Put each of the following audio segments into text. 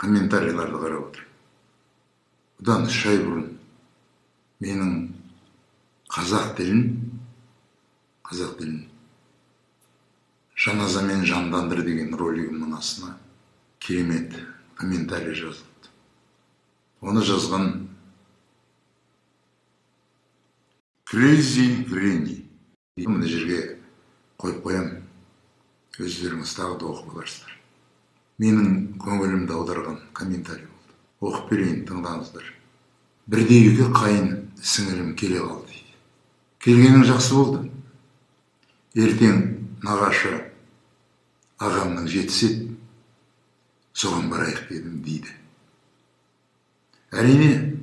комментарийларды қарап отырмын. Бұдан 3 ай бұрын менің қазақ тілін жаназамен жандандыр деген ролигімнің астына керемет комментарий жазылды. Оны жазған Crazy Granny. Мына жерге қойып қоям, өздеріңіз тағы да оқып аларсыздар. Менің көңілімді аударған комментарий болды. Оқып берейін, тыңдаңыздар. Бірде үйге қайын сіңілім келе қалды дейді. Келгенің жақсы болды. Ертең нағашы ағамның жетіседі, соған барайық дедім дейді. Әрине,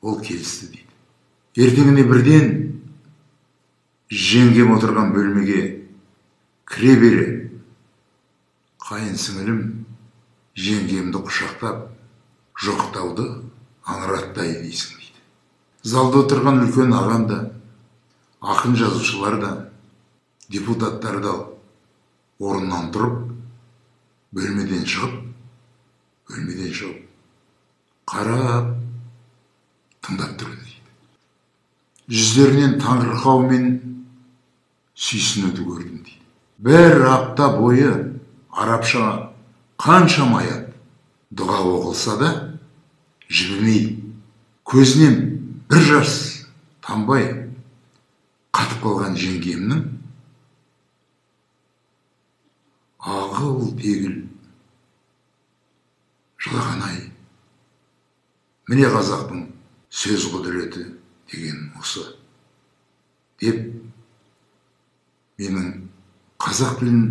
ол келісті дейді. Ертеңіне бірден жеңгем отырған бөлмеге кіре бере қайын сіңілім жеңгемді құшақтап жоқтауды аңыраттай дейсің дейді. Залда отырған үлкен ағам да, ақын жазушылар да, депутаттар да орнынан тұрып, бөлмеден шығып, қарап, тыңдап тұрды дейді. Жүздерінен таңырқау мен сүйсінуді көрдім дейді. Бір апта бойы арабша қаншама аят дұға оқылса да, жібімей, көзінен бір жас тамбай қатып қалған жеңгемнің ағыл-тегіл жылаған-ай. Міне қазақтың сөз құдіреті деген осы деп, менің қазақ тілін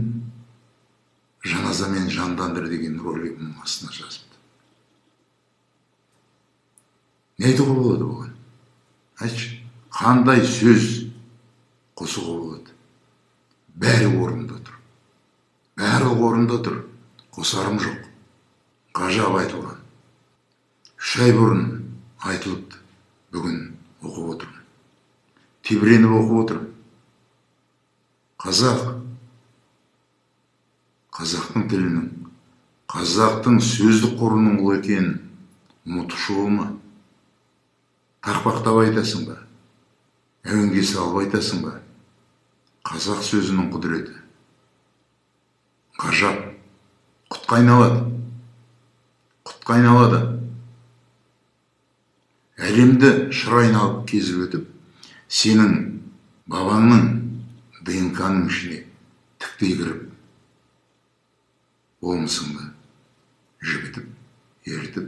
жаназамен жандандыр деген ролигімнің астына жазыпты. Не айтуға болады бұған? Айтшы, қандай сөз қосуға болады? Бәрі орында тұр. Қосарым жоқ. Ғажап айтылған. 3 ай бұрын айтылыпты. Бүгін оқып отырмын. Тебіреніп оқып отырмын. Қазақтың тілінің, қазақтың сөздік қорының ұлы екенін ұмытушы болма. Тақпақтап айтасың ба? Әуенге салып айтасың ба? Қазақ сөзінің құдіреті ғажап, құтқа айналады. Әлемді шыр айналып кезіп өтіп, сенің бабаңның ДНК-ның ішіне тіктей кіріп, болмысыңды жібітіп, ерітіп,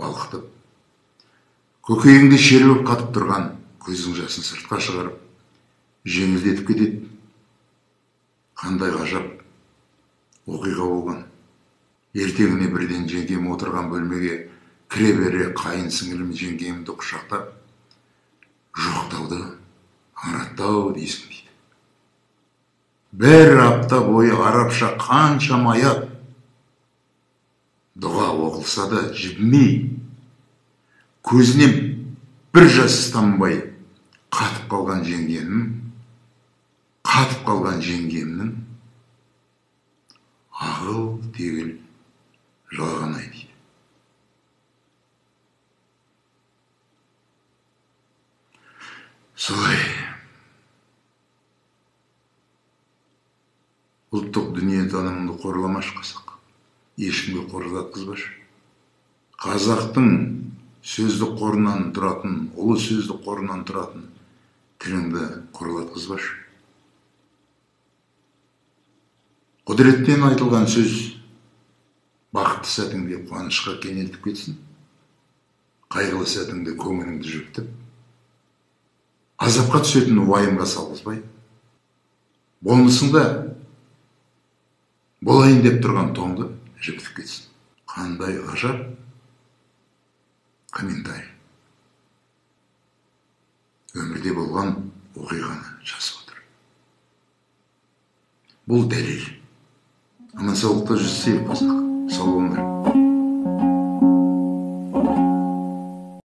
балқытып, көкейіңді шерліп қатып тұрған көздің жасын сыртқа шығарып, жеңілдетіп кетеді. Қандай ғажап оқиға болған. Ертеңіне бірден жеңгем отырған бөлмеге кіре бере қайын сіңілім жеңгемді құшақтап, жоқтауды аңыраттау дейсің дейді. Бір апта бойы арабша қаншама аят дұға оқылса да жібімей, көзінен бір жас тамбай қатып қалған жеңгемнің ағыл-тегіл жылаған-ай дейді. Солай. Ұлттық дүниетанымыңды қорламашы қазақ. Ешкімге қорлатқызбашы. Қазақтың сөздік қорынан тұратын, ұлы сөздік қорынан тұратын тіліңді қорлатқызбашы. Құдіреттен айтылған сөз бақытты сәтіңде қуанышқа кенелтіп кетсін. Қайғылы сәтіңде көңіліңді жүктіп, азапқа түсетін уайымға салғызбай, болмысыңда болайын деп тұрған тоңды жібітіп кетсін. Қандай ғажап комментарий. Өмірде болған оқиғаны жазып отыр. Бұл дәлел. Аман саулықта жүздесейік қазақ. Сау болыңдар.